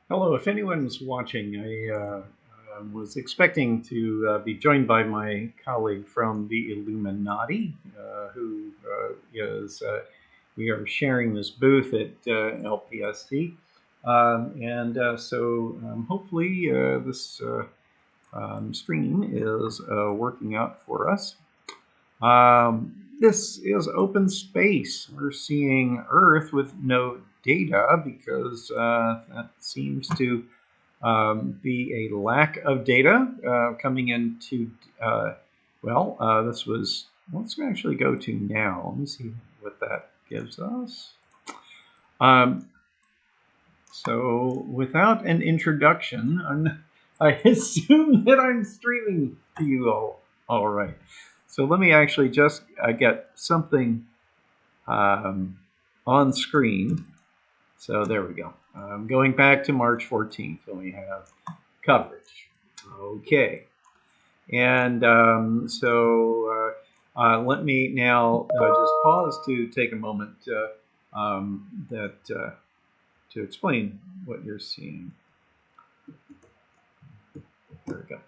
Hello, if anyone's watching, I was expecting to be joined by my colleague from the Illuminati, who is, we are sharing this booth at LPSC. So hopefully this stream is working out for us. This is open space. We're seeing Earth with no data because that seems to be a lack of data coming into, let's actually go to now. Let me see what that gives us. So without an introduction, I assume that I'm streaming to you all right. So let me actually just get something on screen. So there we go. Going back to March 14th when we have coverage. Okay. And let me now just pause to take a moment to explain what you're seeing. There we go.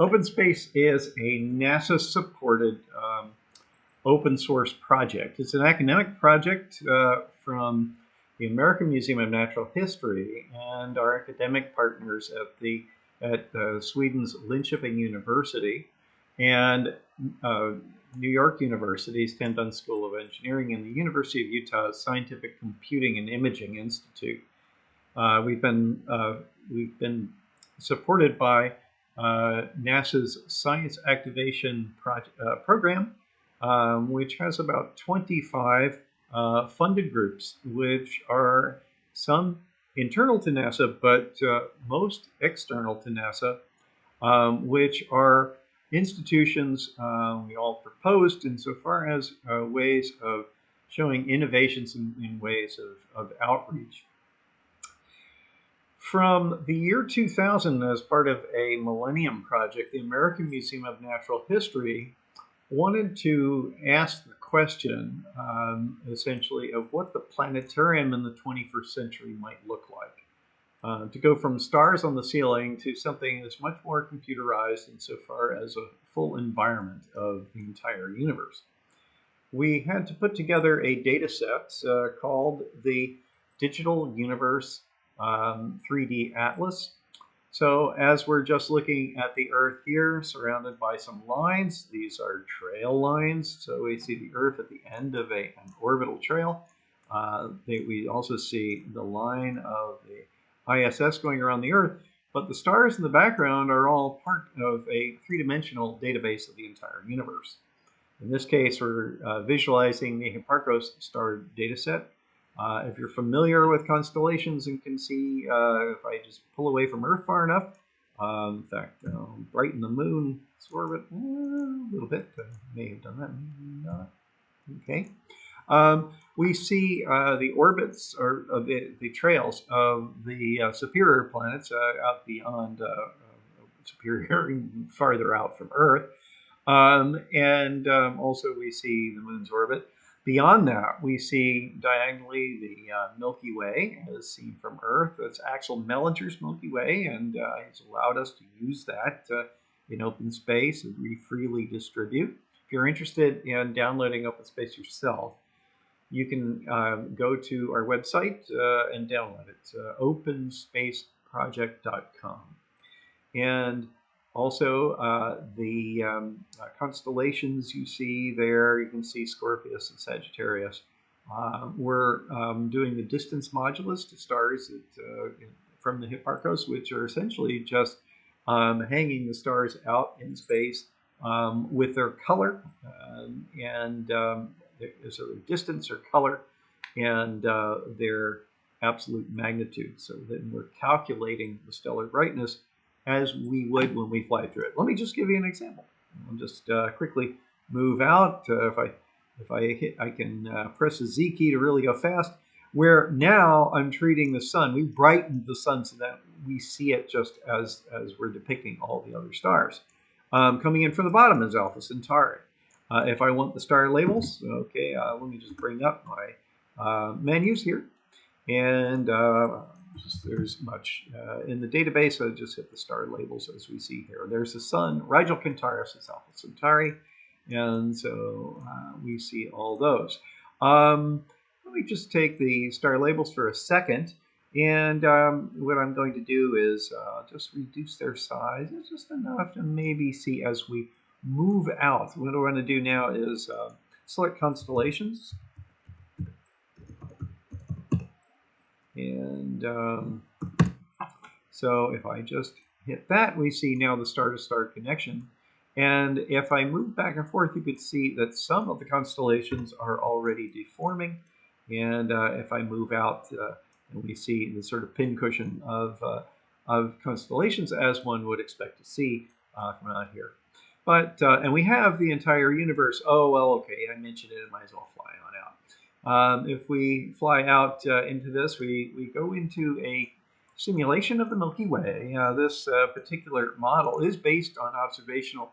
OpenSpace is a NASA-supported open source project. It's an academic project from the American Museum of Natural History and our academic partners at Sweden's Linköping University and New York University's Tendon School of Engineering and the University of Utah's Scientific Computing and Imaging Institute. We've been supported by NASA's Science Activation Program, which has about 25 funded groups, which are some internal to NASA, but most external to NASA, which are institutions we all proposed insofar as ways of showing innovations in ways of outreach. From the year 2000, as part of a Millennium Project, the American Museum of Natural History wanted to ask the question, essentially, of what the planetarium in the 21st century might look like. To go from stars on the ceiling to something that's much more computerized insofar as a full environment of the entire universe. We had to put together a data set called the Digital Universe 3D Atlas. So as we're just looking at the Earth here, surrounded by some lines, these are trail lines. So we see the Earth at the end of an orbital trail. We also see the line of the ISS going around the Earth, but the stars in the background are all part of a three-dimensional database of the entire universe. In this case, we're visualizing the Hipparcos star dataset. If you're familiar with constellations and can see, if I just pull away from Earth far enough, in fact, brighten the moon's orbit a little bit. May have done that, maybe not. Okay. We see the orbits or the trails of the superior planets out beyond superior, farther out from Earth. Also we see the moon's orbit. Beyond that, we see diagonally the Milky Way as seen from Earth. That's Axel Mellinger's Milky Way, and he's allowed us to use that in OpenSpace and we freely distribute. If you're interested in downloading OpenSpace yourself, you can go to our website and download it, openspaceproject.com. And also, the constellations you see there, you can see Scorpius and Sagittarius. We're doing the distance modulus to stars from the Hipparcos, which are essentially just hanging the stars out in space with their color, and so their distance or color. and their absolute magnitude. So then we're calculating the stellar brightness as we would when we fly through it. Let me just give you an example. I'll just quickly move out. If I hit, I can press the Z key to really go fast. Where now I'm treating the sun. We brightened the sun so that we see it just as we're depicting all the other stars. Coming in from the bottom is Alpha Centauri. If I want the star labels, okay, let me just bring up my menus here. And there's much in the database. I just hit the star labels as we see here. There's the sun. Rigel Kentaurus is Alpha Centauri. And so we see all those. Let me just take the star labels for a second. And what I'm going to do is just reduce their size. It's just enough to maybe see as we move out. What we're going to do now is select constellations. And so if I just hit that, we see now the star-to-star connection. And if I move back and forth, you could see that some of the constellations are already deforming. And if I move out, and we see the sort of pincushion of constellations as one would expect to see from out here. But and we have the entire universe. Oh, well, okay, I mentioned it. I might as well fly on out. If we fly out into this, we go into a simulation of the Milky Way. This particular model is based on observational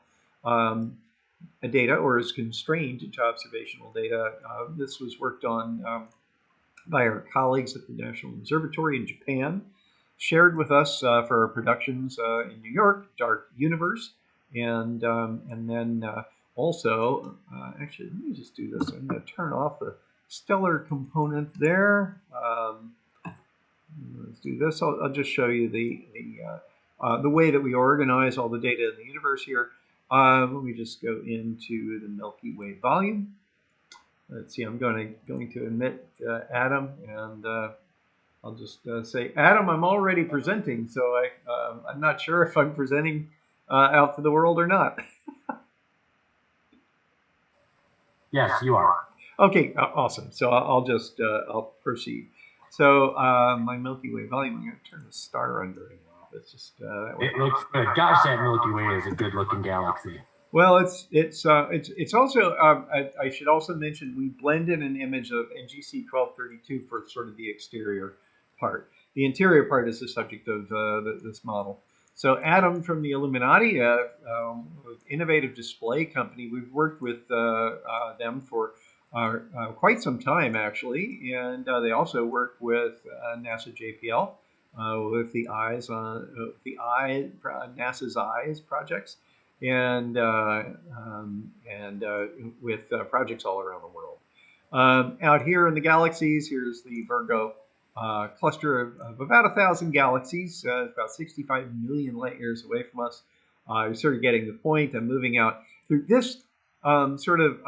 data, or is constrained to observational data. This was worked on by our colleagues at the National Observatory in Japan, shared with us for our productions in New York, Dark Universe, and then also, actually, let me just do this. I'm going to turn off the stellar component there. Let's do this. I'll just show you the way that we organize all the data in the universe here. Let me just go into the Milky Way volume. Let's see, I'm going to emit Adam, and I'll just say, Adam, I'm already presenting, so I'm not sure if I'm presenting out to the world or not. Yes, you are. Okay, awesome. So I'll proceed. So my Milky Way volume, I'm going to turn the star rendering off. It's just it looks good. Gosh, that Milky Way is a good-looking galaxy. Well, it's also I should also mention we blended an image of NGC 1232 for sort of the exterior part. The interior part is the subject of this model. So Adam from the Illuminati, innovative display company, we've worked with them for quite some time actually, and they also work with NASA JPL with the NASA's Eyes projects. And with projects all around the world. Out here in the galaxies, here's the Virgo cluster of about 1,000 galaxies, about 65 million light years away from us. You're sort of getting the point. I'm moving out through this sort of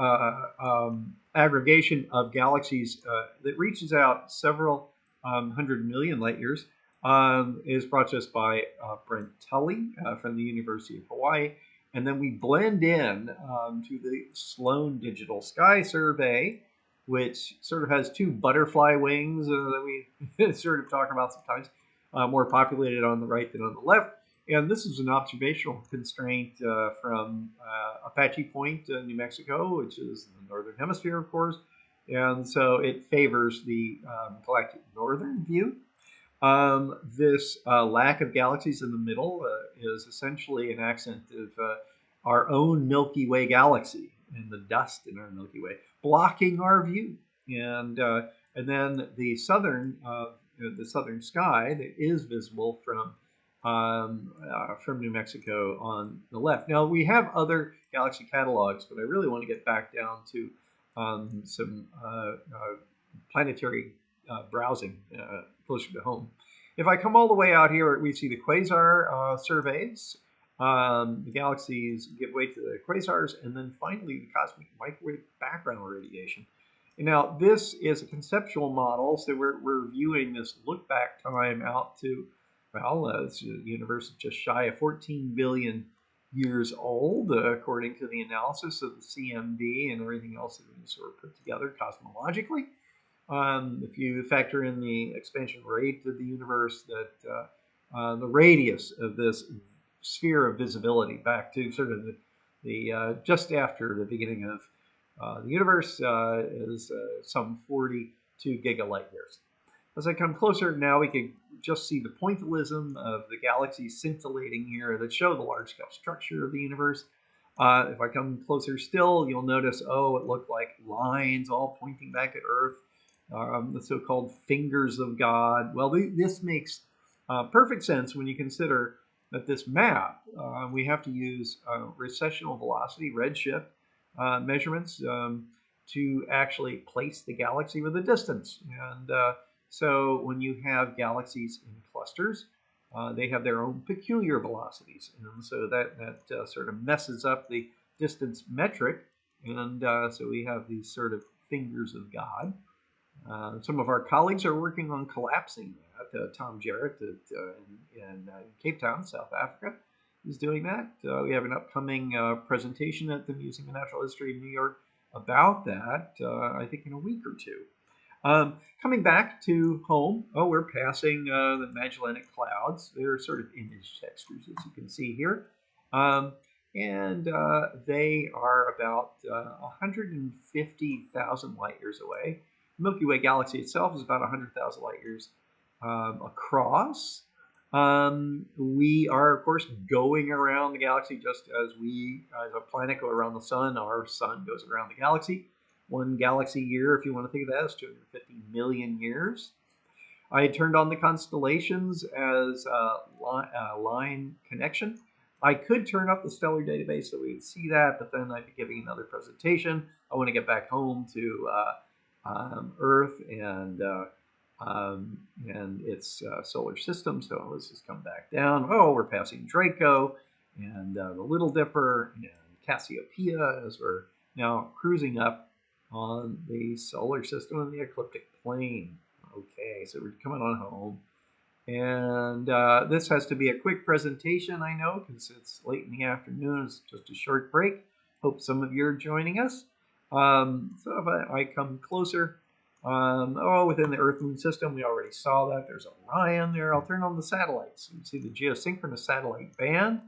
aggregation of galaxies that reaches out several 100 million light years. Is brought to us by Brent Tully from the University of Hawaii. And then we blend in to the Sloan Digital Sky Survey, which sort of has two butterfly wings that we sort of talk about sometimes, more populated on the right than on the left. And this is an observational constraint from Apache Point, New Mexico, which is in the northern hemisphere, of course. And so it favors the galactic northern view. This lack of galaxies in the middle is essentially an accent of our own Milky Way galaxy and the dust in our Milky Way blocking our view, and then the southern sky that is visible from New Mexico on the left. Now we have other galaxy catalogs, but I really want to get back down to some planetary browsing closer to home. If I come all the way out here, we see the quasar surveys. The galaxies give way to the quasars, and then finally the cosmic microwave background radiation. And now this is a conceptual model, so we're viewing this look back time out to, well, the universe is just shy of 14 billion years old, according to the analysis of the CMB and everything else that we sort of put together cosmologically. If you factor in the expansion rate of the universe, that the radius of this sphere of visibility back to sort of the just after the beginning of the universe is some 42 gigalight years. As I come closer, now we can just see the pointillism of the galaxies scintillating here that show the large-scale structure of the universe. If I come closer still, you'll notice, oh, it looked like lines all pointing back at Earth, the so-called fingers of God. Well, this makes perfect sense when you consider that this map, we have to use recessional velocity, redshift measurements to actually place the galaxy with a distance. And so when you have galaxies in clusters, they have their own peculiar velocities. And so that sort of messes up the distance metric. And so we have these sort of fingers of God. Some of our colleagues are working on collapsing that. Tom Jarrett in Cape Town, South Africa, is doing that. We have an upcoming presentation at the Museum of Natural History in New York about that, I think in a week or two. Coming back to home, we're passing the Magellanic Clouds. They're sort of image textures, as you can see here. And they are about 150,000 light years away. The Milky Way galaxy itself is about 100,000 light years across. We are, of course, going around the galaxy just as we, as a planet, go around the sun. Our sun goes around the galaxy. One galaxy year, if you want to think of that, is 250 million years. I had turned on the constellations as a line connection. I could turn up the stellar database so we would see that, but then I'd be giving another presentation. I want to get back home to Earth and its solar system. So let's just come back down. Oh, we're passing Draco and the Little Dipper and Cassiopeia as we're now cruising up on the solar system and the ecliptic plane. Okay, so we're coming on home. And this has to be a quick presentation, I know, because it's late in the afternoon. It's just a short break. Hope some of you are joining us. So if I come closer, within the Earth-Moon system, we already saw that. There's Orion there. I'll turn on the satellites. You can see the geosynchronous satellite band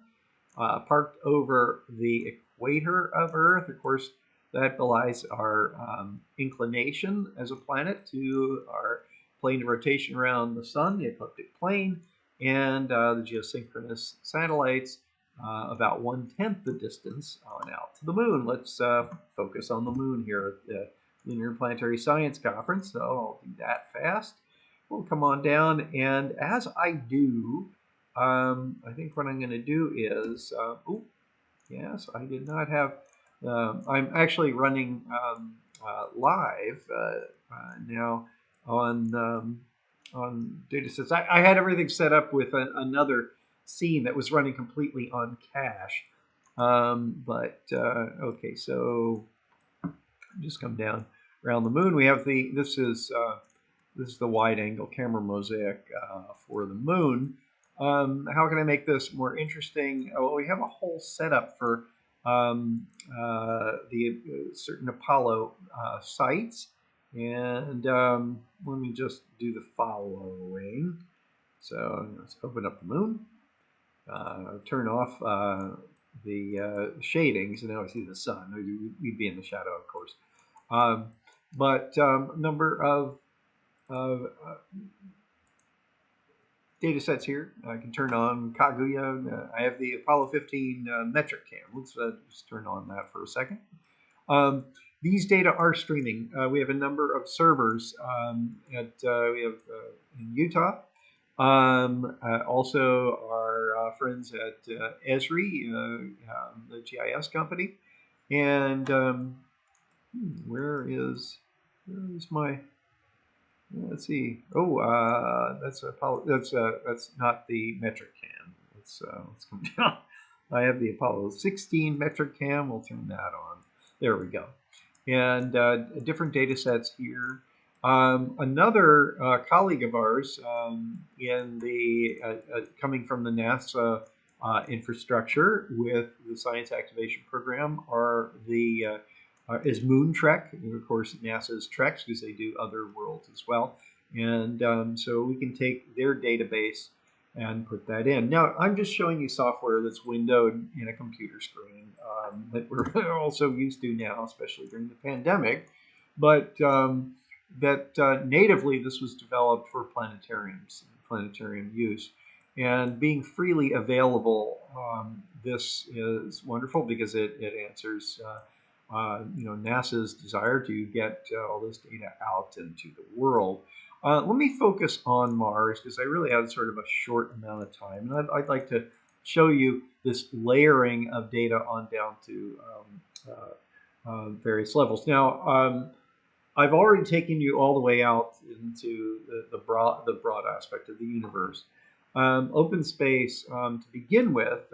parked over the equator of Earth. Of course, that belies our inclination as a planet to our plane of rotation around the sun, the ecliptic plane, and the geosynchronous satellites about 1/10 the distance on out to the moon. Let's focus on the moon here at the Lunar Planetary Science Conference, so I'll do that fast. We'll come on down, and as I do, I think what I'm going to do is, yes, I did not have, I'm actually running live now on datasets. I had everything set up with another scene that was running completely on cache. Okay, so just come down around the moon. We have this is the wide angle camera mosaic for the moon. How can I make this more interesting? Well, we have a whole setup for the certain Apollo sites. And let me just do the following. So let's open up the moon, turn off the shadings, and now I see the sun. We'd be in the shadow, of course. Number of data sets here. I can turn on Kaguya. I have the Apollo 15 metric cam. Let's just turn on that for a second. These data are streaming. We have a number of servers we have in Utah. Also, our friends at Esri, the GIS company, and where is my? Let's see. Oh, that's Apollo. That's not the metric cam. Let's come down. I have the Apollo 16 metric cam. We'll turn that on. There we go. And different data sets here. Another colleague of ours in the coming from the NASA infrastructure with the Science Activation Program are the is Moon Trek, and of course NASA's Treks because they do other worlds as well. And so we can take their database and put that in. Now I'm just showing you software that's windowed in a computer screen that we're also used to now, especially during the pandemic. But that natively this was developed for planetariums, planetarium use. And being freely available, this is wonderful because it answers NASA's desire to get all this data out into the world. Let me focus on Mars because I really have sort of a short amount of time. And I'd like to show you this layering of data on down to various levels. Now, I've already taken you all the way out into the broad aspect of the universe. OpenSpace, to begin with,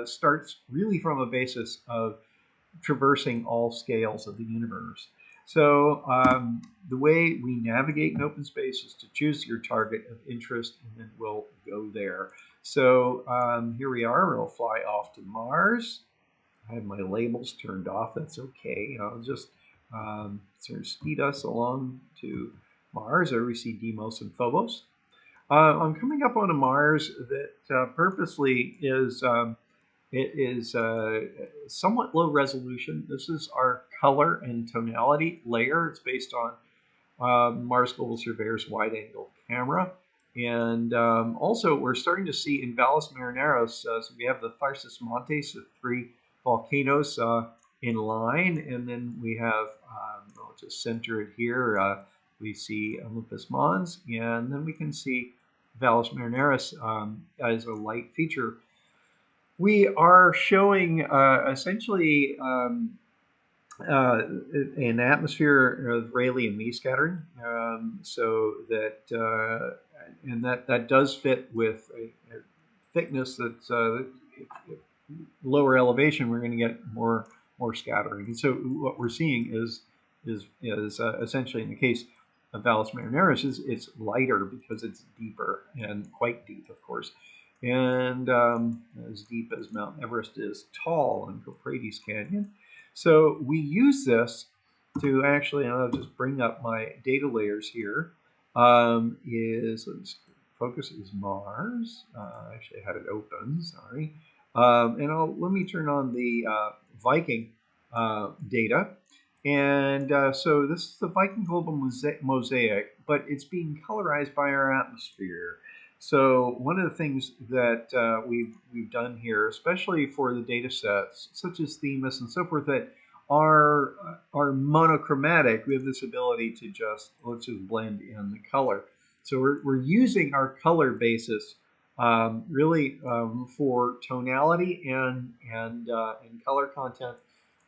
starts really from a basis of traversing all scales of the universe. So the way we navigate in OpenSpace is to choose your target of interest, and then we'll go there. So here we are. We'll fly off to Mars. I have my labels turned off. That's okay. I'll just sort of speed us along to Mars. There we see Deimos and Phobos. I'm coming up on a Mars that purposely is it is somewhat low resolution. This is our color and tonality layer. It's based on Mars Global Surveyor's wide-angle camera. And also, we're starting to see in Valles Marineris, so we have the Tharsis Montes, the three volcanoes in line. And then we have, I'll just center it here, we see Olympus Mons. And then we can see Valles Marineris as a light feature. We are showing essentially an atmosphere of Rayleigh and Mie scattering, so that and that does fit with a thickness that's lower elevation. We're going to get more scattering, and so what we're seeing is essentially in the case of Valles Marineris is it's lighter because it's deeper and quite deep, of course. And as deep as Mount Everest is tall in Euphrates Canyon. So we use this to actually, and I'll just bring up my data layers here, let's focus is Mars. Actually, I had it open, sorry. And let me turn on the Viking data. And so this is the Viking global mosaic, but it's being colorized by our atmosphere. So one of the things that we've done here, especially for the data sets such as Themis and so forth that are monochromatic, we have this ability to let's just blend in the color. So we're using our color basis really for tonality and color content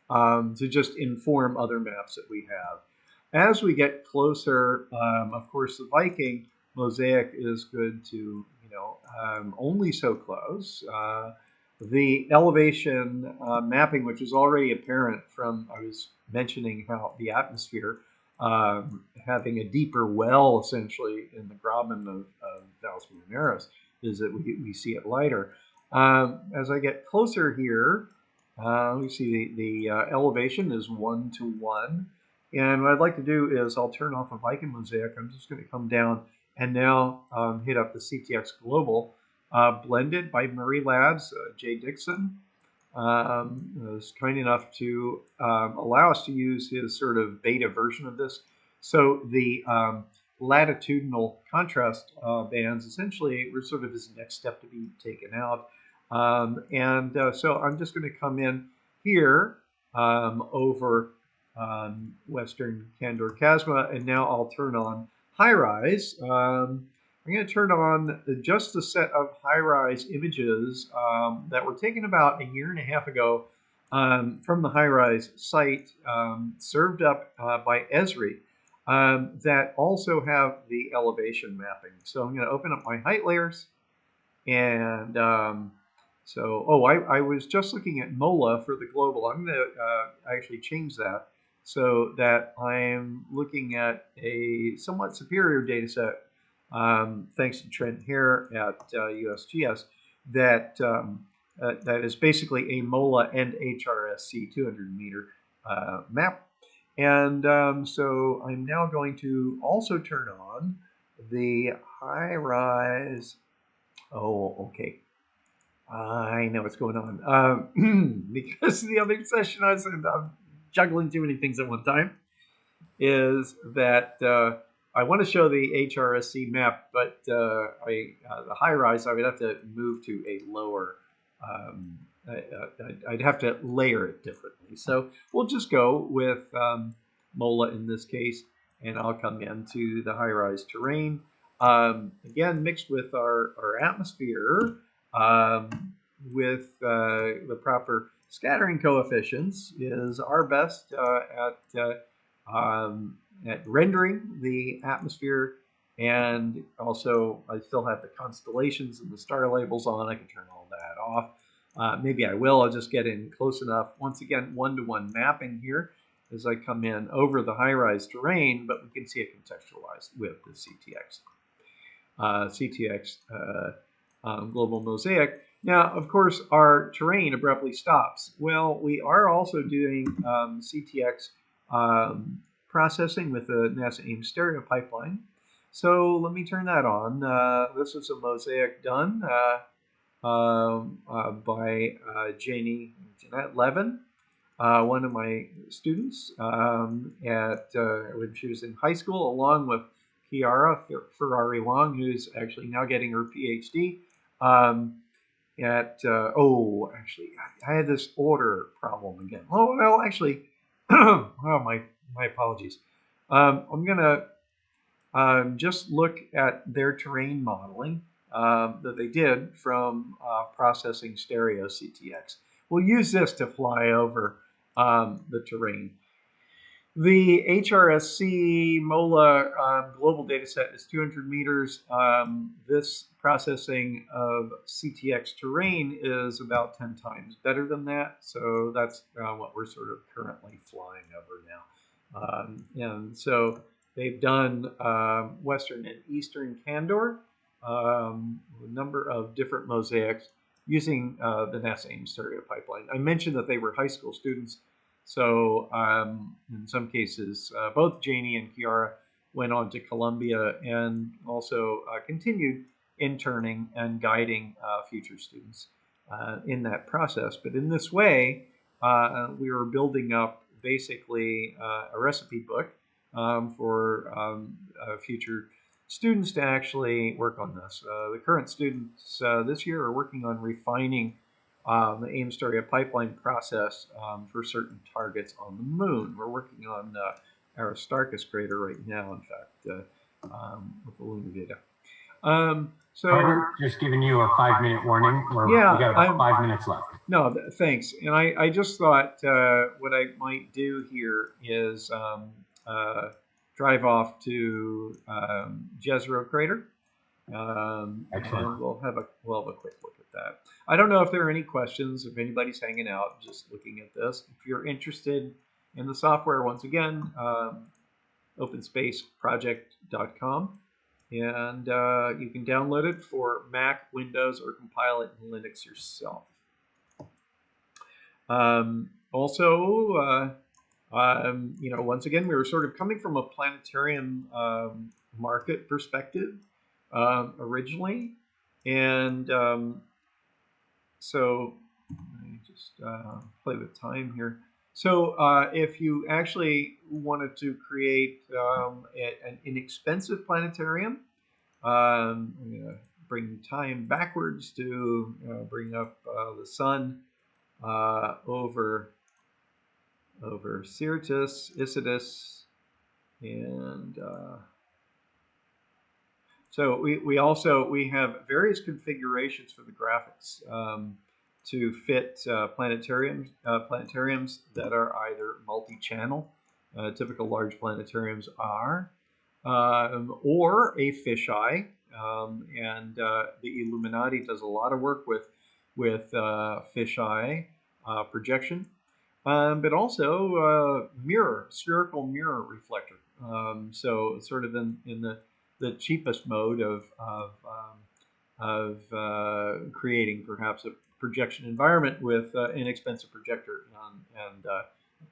to just inform other maps that we have. As we get closer, of course, the Viking mosaic is good to, only so close. The elevation mapping, which is already apparent from, I was mentioning how the atmosphere having a deeper well, essentially, in the Graben of Valles Marineris, is that we see it lighter. As I get closer here, we see the elevation is 1 to 1. And what I'd like to do is I'll turn off a Viking mosaic. I'm just going to come down and now hit up the CTX Global, blended by Murray Labs. Jay Dixon was kind enough to allow us to use his sort of beta version of this. So the latitudinal contrast bands essentially were sort of his next step to be taken out. So I'm just going to come in here over Western Candor Chasma, and now I'll turn on high-rise. I'm going to turn on just a set of high-rise images that were taken about a year and a half ago from the high-rise site, served up by Esri, that also have the elevation mapping. So I'm going to open up my height layers, and I was just looking at MOLA for the global. I'm going to actually change that so that I'm looking at a somewhat superior data set, thanks to Trent here at USGS, that is basically a MOLA and HRSC 200 meter map. And so I'm now going to also turn on the high rise. Oh, okay. I know what's going on. Because the other session I was juggling too many things at one time is that I want to show the HRSC map, but the high rise, I would have to move to a lower. I'd have to layer it differently. So we'll just go with MOLA in this case, and I'll come into the high rise terrain. Again, mixed with our atmosphere with the proper scattering coefficients is our best at rendering the atmosphere. And also, I still have the constellations and the star labels on. I can turn all that off. Maybe I will. I'll just get in close enough. Once again, one-to-one mapping here as I come in over the high-rise terrain, but we can see it contextualized with the CTX global mosaic. Now, of course, our terrain abruptly stops. Well, we are also doing CTX processing with the NASA Ames stereo pipeline. So let me turn that on. This is a mosaic done by Jeanette Levin, one of my students when she was in high school, along with Chiara Ferrari Wong, who's actually now getting her PhD. Actually, I had this order problem again. Oh, well, actually, oh, my apologies. I'm going to just look at their terrain modeling that they did from processing stereo CTX. We'll use this to fly over the terrain. The HRSC MOLA global data set is 200 meters. This processing of CTX terrain is about 10 times better than that. So that's what we're sort of currently flying over now. And so they've done Western and Eastern Candor, a number of different mosaics using the NASA Ames stereo pipeline. I mentioned that they were high school students. So in some cases, both Janie and Chiara went on to Columbia and also continued interning and guiding future students in that process. But in this way, we were building up basically a recipe book for future students to actually work on this. The current students this year are working on refining the Ames stereo pipeline process for certain targets on the moon. We're working on Aristarchus crater right now, in fact, with the lunar data. So just giving you a 5-minute warning. We got about 5 minutes left. No, thanks. And I just thought what I might do here is drive off to Jezero crater. And we'll have a quick look at that. I don't know if there are any questions, if anybody's hanging out, just looking at this. If you're interested in the software, once again, OpenSpaceProject.com, and you can download it for Mac, Windows, or compile it in Linux yourself. Once again, we were sort of coming from a planetarium market perspective originally, and so let me just play with time here. So if you actually wanted to create an inexpensive planetarium, I'm going to bring time backwards to bring up the sun over Syrtis, Isidis, and so we have various configurations for the graphics to fit planetariums that are either multi-channel, typical large planetariums are, or a fisheye. And the Illuminati does a lot of work with fisheye projection, but also spherical mirror reflector. So sort of in the cheapest mode of creating perhaps a projection environment with inexpensive projector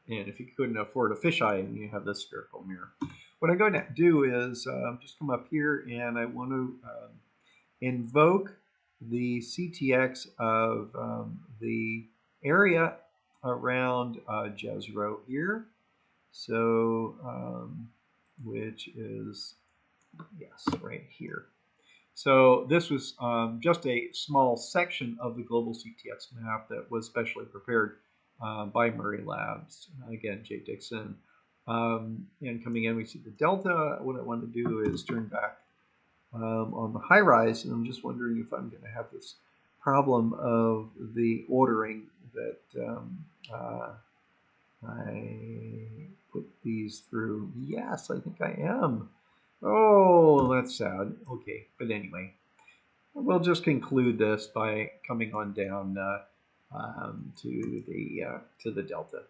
And if you couldn't afford a fisheye, and you have this spherical mirror. What I'm going to do is just come up here, and I want to invoke the CTX of the area around Jezero here. So, which is, yes, right here. So this was just a small section of the global CTX map that was specially prepared by Murray Labs. Again, Jay Dixon. And coming in, we see the delta. What I want to do is turn back on the high rise, and I'm just wondering if I'm going to have this problem of the ordering that I put these through. Yes, I think I am. Oh, that's sad. Okay, but anyway, we'll just conclude this by coming on down to the delta.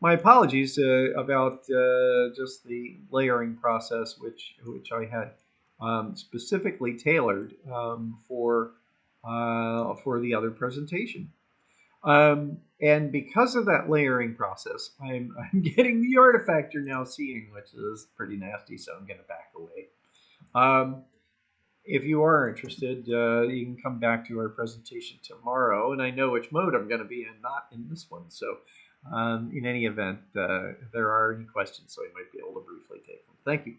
My apologies about just the layering process, which I had specifically tailored for the other presentation. And because of that layering process, I'm getting the artifact you're now seeing, which is pretty nasty, so I'm going to back away. If you are interested, you can come back to our presentation tomorrow, and I know which mode I'm going to be in, not in this one. So in any event, if there are any questions, so I might be able to briefly take them. Thank you.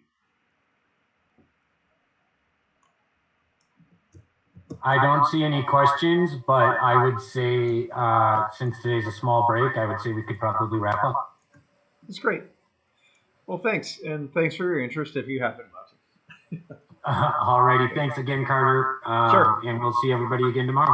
I don't see any questions, but I would say, since today's a small break, I would say we could probably wrap up. That's great. Well, thanks, and thanks for your interest if you have been watching. Alrighty, thanks again, Carter. Sure. And we'll see everybody again tomorrow.